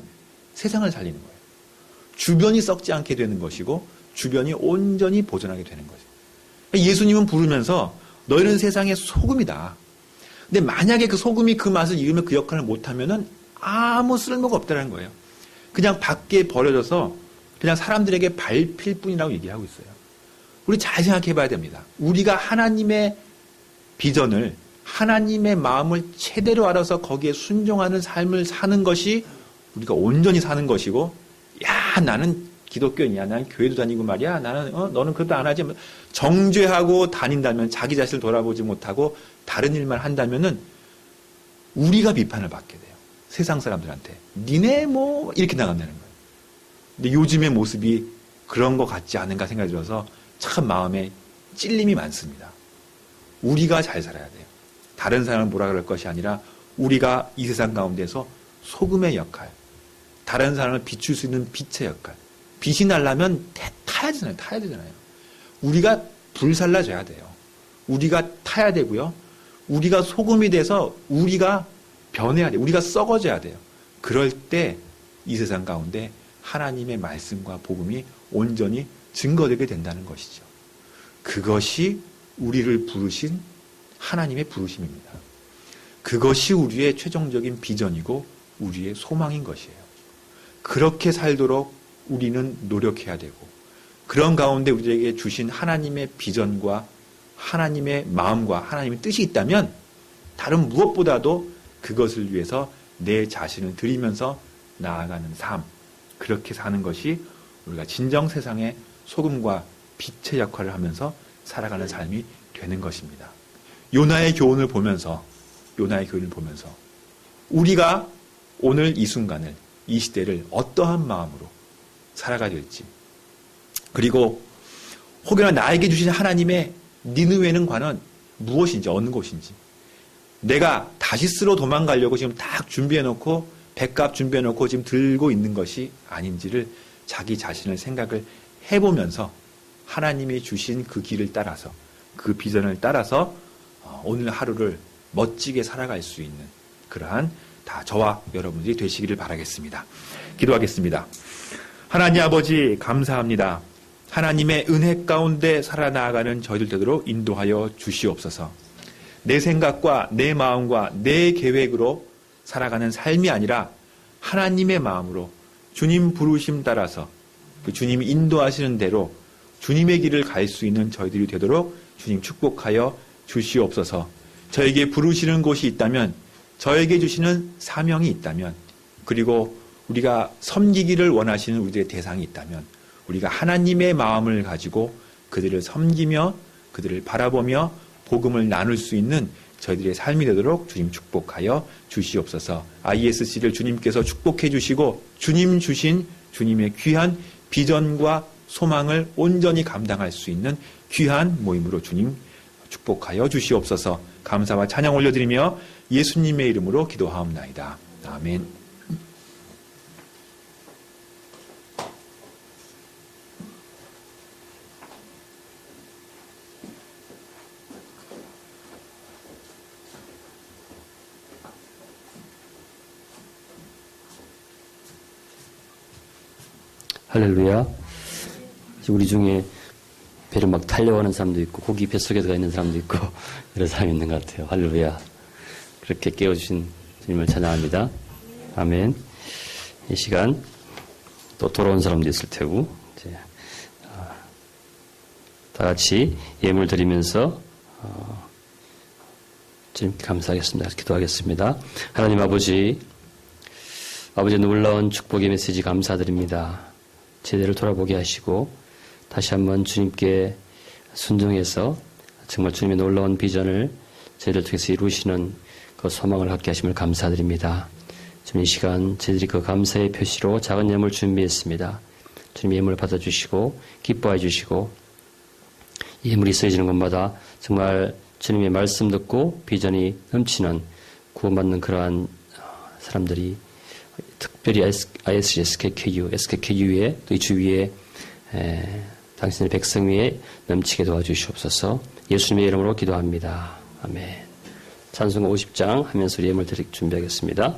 A: 세상을 살리는 거예요. 주변이 썩지 않게 되는 것이고 주변이 온전히 보존하게 되는 거죠. 예수님은 부르면서 너희는 세상의 소금이다. 근데 만약에 그 소금이 그 맛을 잃으면 그 역할을 못하면은 아무 쓸모가 없다는 거예요. 그냥 밖에 버려져서 그냥 사람들에게 밟힐 뿐이라고 얘기하고 있어요. 우리 잘 생각해 봐야 됩니다. 우리가 하나님의 비전을, 하나님의 마음을 제대로 알아서 거기에 순종하는 삶을 사는 것이 우리가 온전히 사는 것이고, 야, 나는 기독교인이야. 나는 교회도 다니고 말이야. 나는, 너는 그것도 안 하지. 정죄하고 다닌다면, 자기 자신을 돌아보지 못하고 다른 일만 한다면은 우리가 비판을 받게 돼요. 세상 사람들한테. 니네 뭐, 이렇게 나간다는 거예요. 근데 요즘의 모습이 그런 것 같지 않은가 생각이 들어서 참 마음에 찔림이 많습니다. 우리가 잘 살아야 돼요. 다른 사람을 뭐라 그럴 것이 아니라 우리가 이 세상 가운데서 소금의 역할, 다른 사람을 비출 수 있는 빛의 역할. 빛이 나려면 타야 되잖아요. 우리가 불살라져야 돼요. 우리가 타야 되고요. 우리가 소금이 돼서 우리가 변해야 돼요. 우리가 썩어져야 돼요. 그럴 때 이 세상 가운데 하나님의 말씀과 복음이 온전히 증거되게 된다는 것이죠. 그것이 우리를 부르신 하나님의 부르심입니다. 그것이 우리의 최종적인 비전이고 우리의 소망인 것이에요. 그렇게 살도록 우리는 노력해야 되고, 그런 가운데 우리에게 주신 하나님의 비전과 하나님의 마음과 하나님의 뜻이 있다면 다른 무엇보다도 그것을 위해서 내 자신을 드리면서 나아가는 삶, 그렇게 사는 것이 우리가 진정 세상의 소금과 빛의 역할을 하면서 살아가는 삶이 되는 것입니다. 요나의 교훈을 보면서 우리가 오늘 이 순간을, 이 시대를 어떠한 마음으로 살아가야 될지, 그리고 혹여나 나에게 주신 하나님의 니느웨는 관은 무엇인지, 어느 곳인지, 내가 다시스로 도망가려고 지금 딱 준비해놓고 백값 준비해놓고 지금 들고 있는 것이 아닌지를 자기 자신을 생각을 해보면서 하나님이 주신 그 길을 따라서, 그 비전을 따라서 오늘 하루를 멋지게 살아갈 수 있는 그러한 다 저와 여러분들이 되시기를 바라겠습니다. 기도하겠습니다. 하나님 아버지, 감사합니다. 하나님의 은혜 가운데 살아나가는 저희들 되도록 인도하여 주시옵소서. 내 생각과 내 마음과 내 계획으로 살아가는 삶이 아니라 하나님의 마음으로 주님 부르심 따라서 그 주님이 인도하시는 대로 주님의 길을 갈 수 있는 저희들이 되도록 주님 축복하여 주시옵소서. 저에게 부르시는 곳이 있다면, 저에게 주시는 사명이 있다면, 그리고 우리가 섬기기를 원하시는 우리들의 대상이 있다면 우리가 하나님의 마음을 가지고 그들을 섬기며 그들을 바라보며 복음을 나눌 수 있는 저희들의 삶이 되도록 주님 축복하여 주시옵소서. ISC를 주님께서 축복해 주시고 주님 주신 주님의 귀한 비전과 소망을 온전히 감당할 수 있는 귀한 모임으로 주님 축복하여 주시옵소서. 감사와 찬양 올려드리며 예수님의 이름으로 기도하옵나이다. 아멘.
B: 할렐루야. 우리 중에 배를 막 달려가는 사람도 있고 고기 뱃속에 들어가 있는 사람도 있고 여러 사람이 있는 것 같아요. 할렐루야. 그렇게 깨워주신 주님을 찬양합니다. 아멘. 이 시간 또 돌아온 사람도 있을 테고 이제 다 같이 예물 드리면서 주님께 감사하겠습니다. 기도하겠습니다. 하나님 아버지의 놀라운 축복의 메시지 감사드립니다. 제대로 돌아보게 하시고 다시 한번 주님께 순종해서 정말 주님의 놀라운 비전을 저희들 통해서 이루시는 그 소망을 갖게 하심을 감사드립니다. 주님, 이 시간 저희들이 그 감사의 표시로 작은 예물 준비했습니다. 주님, 예물을 받아주시고 기뻐해 주시고 예물이 쓰여지는 곳마다 정말 주님의 말씀 듣고 비전이 넘치는 구원받는 그러한 사람들이 특별히 ISC, SKKU에 또 이 주위에 당신의 백성 위에 넘치게 도와주시옵소서. 예수님의 이름으로 기도합니다. 아멘. 찬송가 50장 하면서 예물 드릴 준비하겠습니다.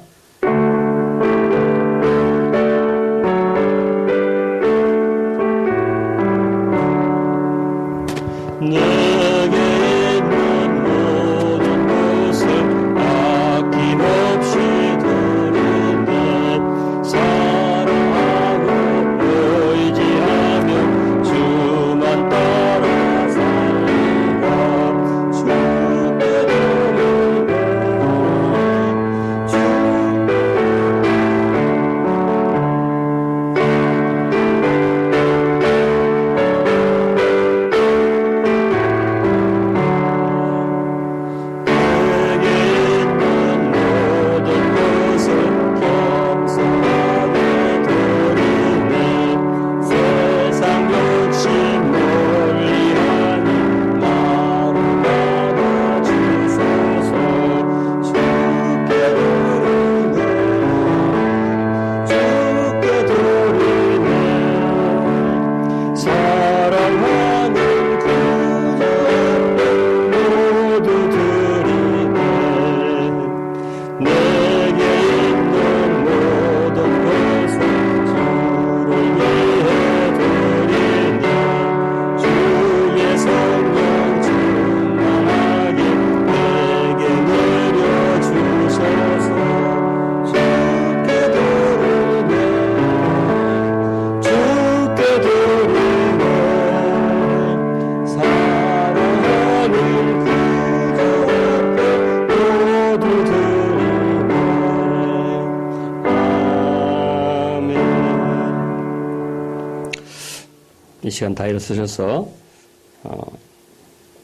B: 이 시간 다 일어서셔서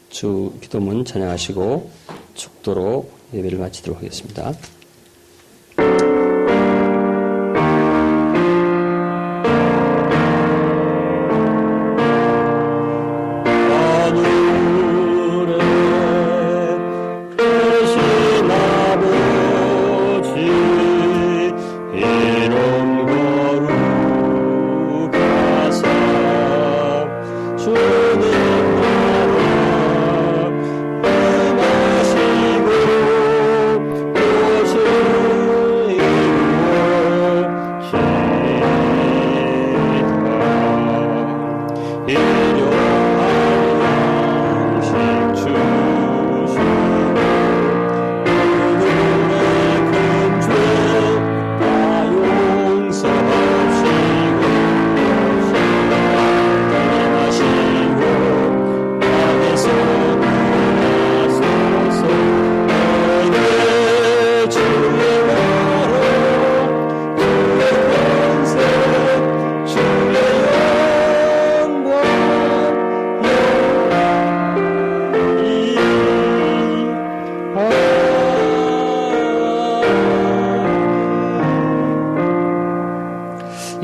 B: 주 기도문 찬양하시고 축도로 예배를 마치도록 하겠습니다.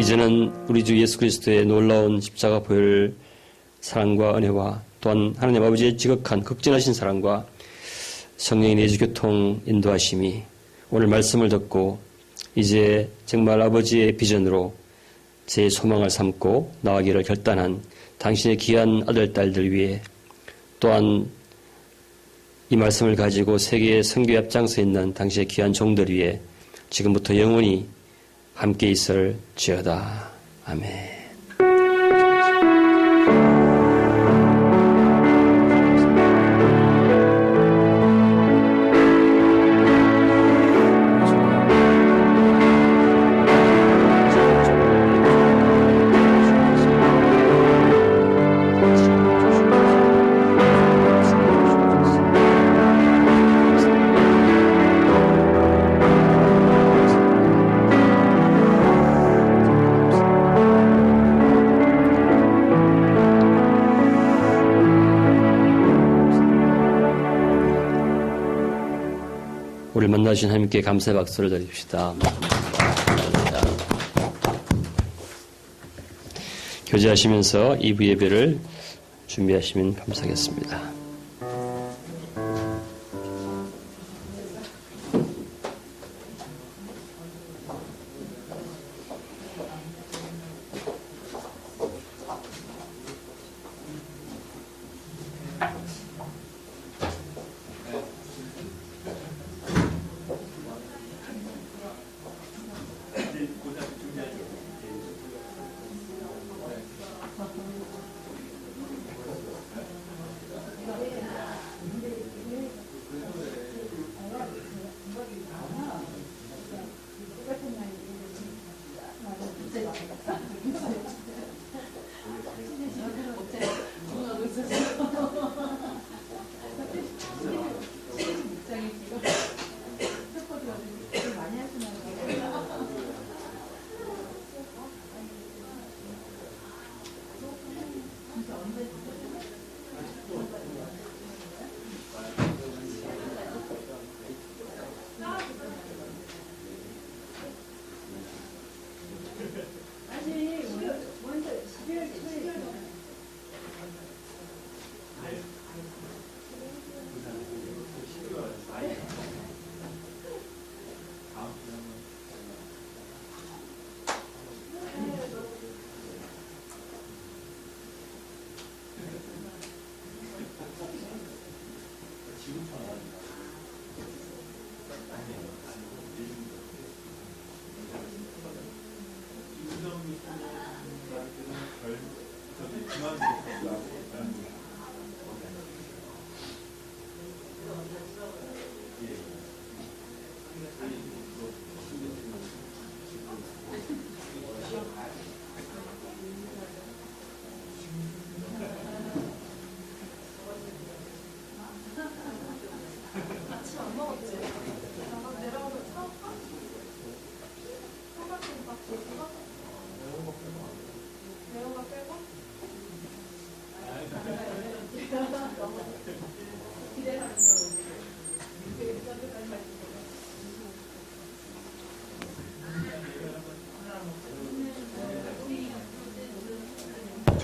B: 이제는 우리 주 예수 그리스도의 놀라운 십자가 보혈 사랑과 은혜와 또한 하나님 아버지의 지극한 극진하신 사랑과 성령의 내주 교통 인도하심이 오늘 말씀을 듣고 이제 정말 아버지의 비전으로 제 소망을 삼고 나아가기를 결단한 당신의 귀한 아들, 딸들 위해 또한 이 말씀을 가지고 세계의 선교에 앞장서 있는 당신의 귀한 종들 위해 지금부터 영원히 함께 있을지어다. 아멘. 우리 만나주신 하나님께 감사의 박수를 드립시다. 교제하시면서 2부 예배를 준비하시면 감사하겠습니다.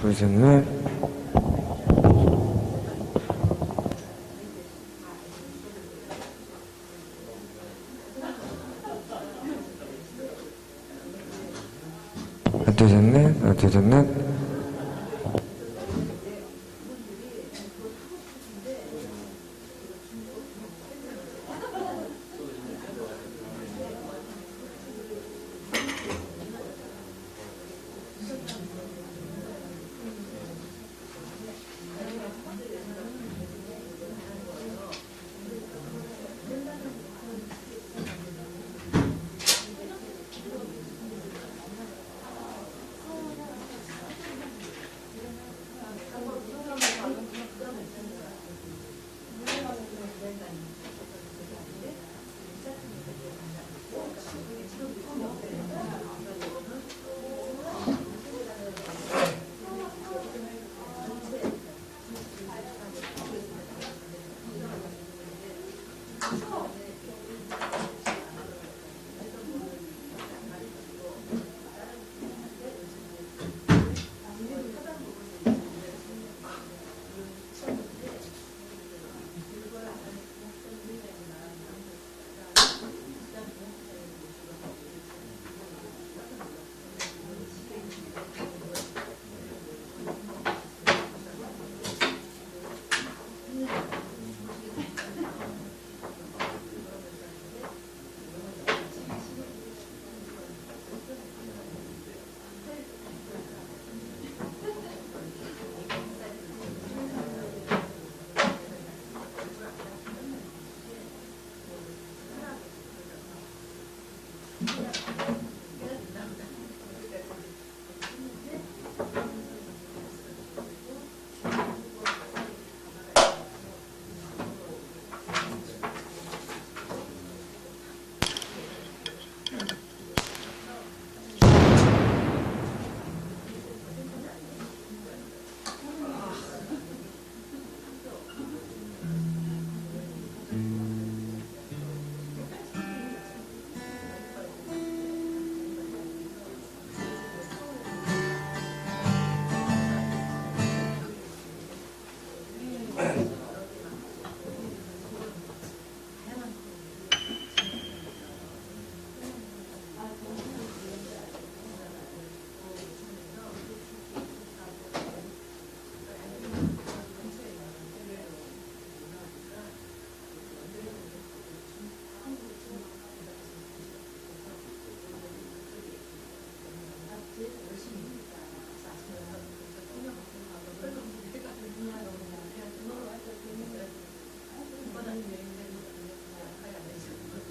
C: 둘, 셋, 넷. 하나, 둘, 셋, 넷. 하나, 둘, 셋, 넷.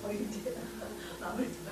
D: 거의 이제 마무리.